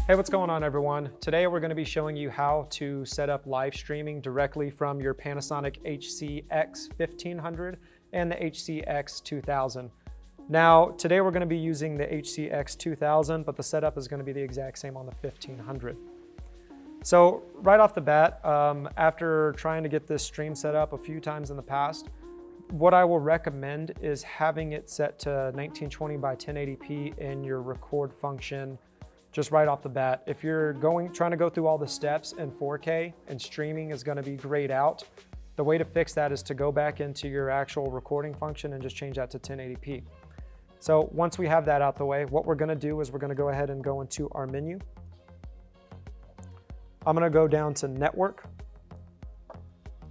Hey, what's going on everyone? Today we're going to be showing you how to set up live streaming directly from your Panasonic HC-X1500 and the HC-X2000. Now, today we're going to be using the HC-X2000, but the setup is going to be the exact same on the 1500. So right off the bat, after trying to get this stream set up a few times in the past, what I will recommend is having it set to 1920 by 1080p in your record function just right off the bat. If you're trying to go through all the steps in 4K and streaming is going to be grayed out, the way to fix that is to go back into your actual recording function and just change that to 1080p. So once we have that out the way, what we're going to do is we're going to go ahead and go into our menu. I'm going to go down to network.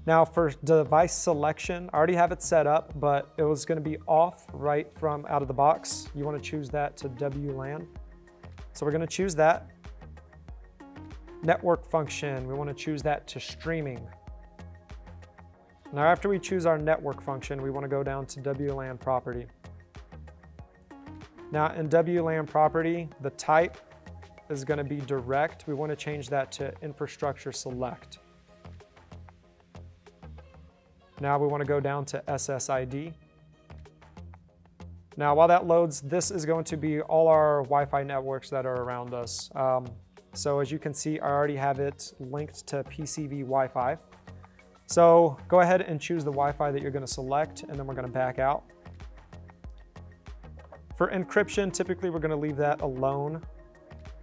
Now for device selection, I already have it set up, but it was going to be off right from out of the box. You want to choose that to WLAN. So we're going to choose that. Network function, we want to choose that to streaming. Now after we choose our network function, we want to go down to WLAN property. Now in WLAN property, the type is going to be direct. We want to change that to infrastructure select. Now we want to go down to SSID. Now, while that loads, this is going to be all our Wi-Fi networks that are around us. So as you can see, I already have it linked to PCV Wi-Fi. So go ahead and choose the Wi-Fi that you're going to select, and then we're going to back out. For encryption, typically we're going to leave that alone,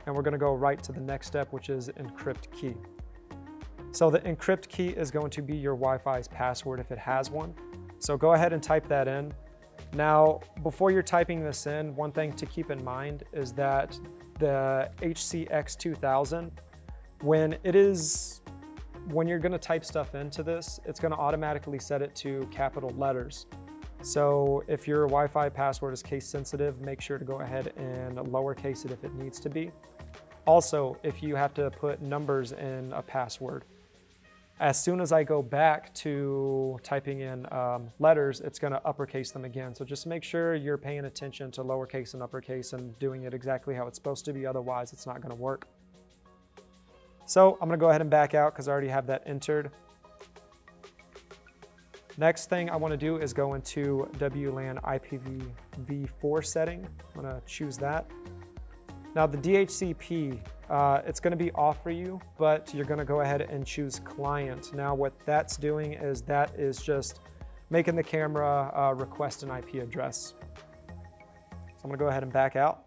and we're going to go right to the next step, which is encrypt key. So the encrypt key is going to be your Wi-Fi's password if it has one. So go ahead and type that in. Now, before you're typing this in, one thing to keep in mind is that the HC-X2000, when you're going to type stuff into this, it's going to automatically set it to capital letters. So if your Wi-Fi password is case sensitive, make sure to go ahead and lowercase it if it needs to be. Also, if you have to put numbers in a password, as soon as I go back to typing in letters, it's going to uppercase them again. So just make sure you're paying attention to lowercase and uppercase and doing it exactly how it's supposed to be. Otherwise, it's not going to work. So I'm going to go ahead and back out because I already have that entered. Next thing I want to do is go into WLAN IPv4 setting. I'm going to choose that. Now the DHCP, it's going to be off for you, but you're going to go ahead and choose client. Now what that's doing is that is just making the camera request an IP address. So I'm going to go ahead and back out.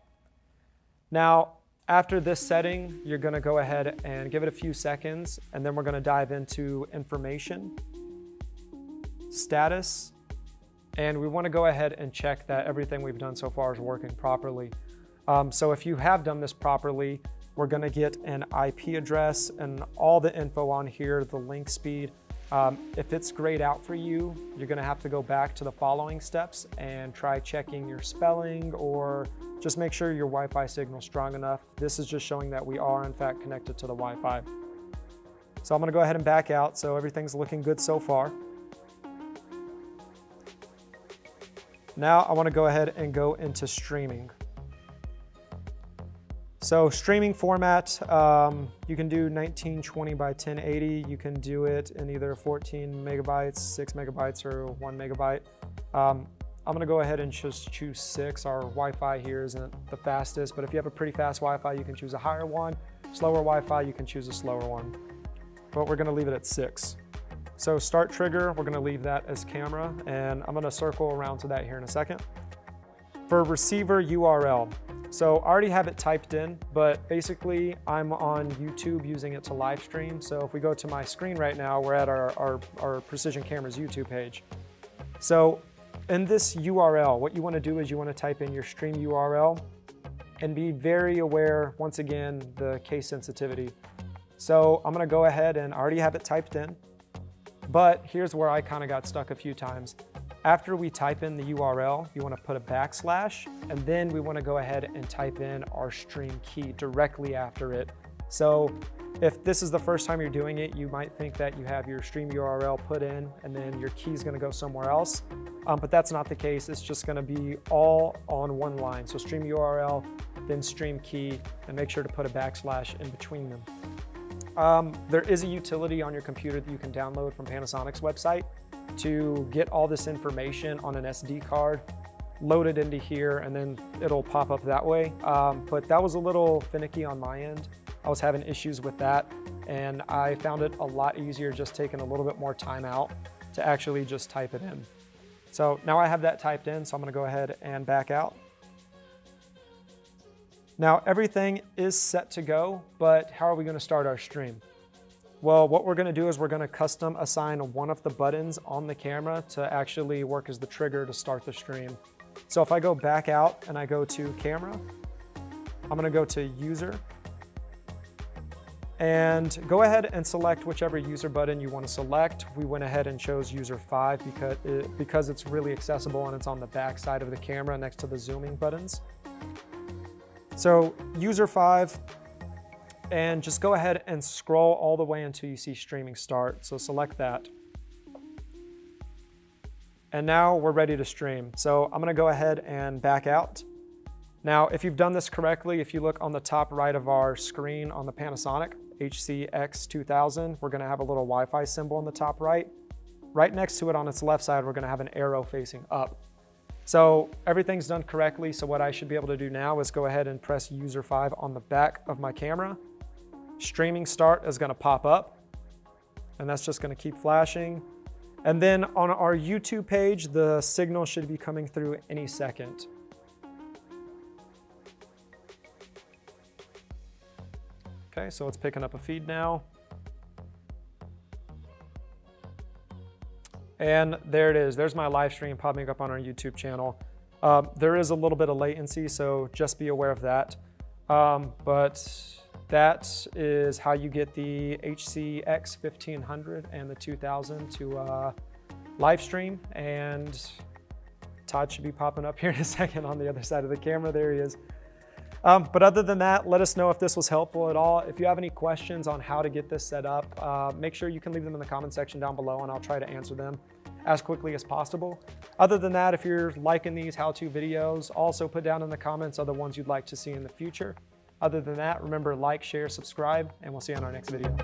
Now after this setting, you're going to go ahead and give it a few seconds, and then we're going to dive into information, status, and we want to go ahead and check that everything we've done so far is working properly. So if you have done this properly, we're going to get an IP address and all the info on here, the link speed. If it's grayed out for you, you're going to have to go back to the following steps and try checking your spelling, or just make sure your Wi-Fi signal is strong enough. This is just showing that we are in fact connected to the Wi-Fi. So I'm going to go ahead and back out. So everything's looking good so far. Now I want to go ahead and go into streaming. So streaming format, you can do 1920 by 1080. You can do it in either 14 megabytes, 6 megabytes, or 1 megabyte. I'm gonna go ahead and just choose 6. Our Wi-Fi here isn't the fastest, but if you have a pretty fast Wi-Fi, you can choose a higher one. Slower Wi-Fi, you can choose a slower one. But we're gonna leave it at 6. So start trigger, we're gonna leave that as camera, and I'm gonna circle around to that here in a second. For receiver URL, so I already have it typed in, but basically I'm on YouTube using it to live stream. So if we go to my screen right now, we're at our Precision Cameras YouTube page. So in this URL, what you want to do is you want to type in your stream URL and be very aware, once again, the case sensitivity. So I'm going to go ahead and I already have it typed in, but here's where I kind of got stuck a few times. After we type in the URL, you want to put a backslash, and then we want to go ahead and type in our stream key directly after it. So if this is the first time you're doing it, you might think that you have your stream URL put in and then your key is going to go somewhere else. But that's not the case. It's just going to be all on one line. So stream URL, then stream key, and make sure to put a backslash in between them. There is a utility on your computer that you can download from Panasonic's website to get all this information on an SD card, load it into here, and then it'll pop up that way. But that was a little finicky on my end. I was having issues with that, and I found it a lot easier just taking a little bit more time out to actually just type it in. So now I have that typed in, so I'm gonna go ahead and back out. Now everything is set to go, but how are we gonna start our stream? Well, what we're gonna do is we're gonna custom assign one of the buttons on the camera to actually work as the trigger to start the stream. So if I go back out and I go to camera, I'm gonna go to user, and go ahead and select whichever user button you want to select. We went ahead and chose user 5 because it's really accessible and it's on the back side of the camera next to the zooming buttons. So user 5, and just go ahead and scroll all the way until you see streaming start. So select that. And now we're ready to stream. So I'm going to go ahead and back out. Now, if you've done this correctly, if you look on the top right of our screen on the Panasonic HC-X2000, we're gonna have a little Wi-Fi symbol in the top right. Right next to it on its left side, we're gonna have an arrow facing up. So everything's done correctly. So what I should be able to do now is go ahead and press user 5 on the back of my camera. Streaming start is gonna pop up, and that's just gonna keep flashing. And then on our YouTube page, the signal should be coming through any second. Okay, so it's picking up a feed now. And there it is. There's my live stream popping up on our YouTube channel. There is a little bit of latency, so just be aware of that. But that is how you get the HC-X1500 and the 2000 to live stream. And Todd should be popping up here in a second on the other side of the camera. There he is. But other than that, let us know if this was helpful at all. If you have any questions on how to get this set up, make sure you can leave them in the comment section down below, and I'll try to answer them as quickly as possible. Other than that, if you're liking these how-to videos, also put down in the comments other ones you'd like to see in the future. Other than that, remember, like, share, subscribe, and we'll see you on our next video.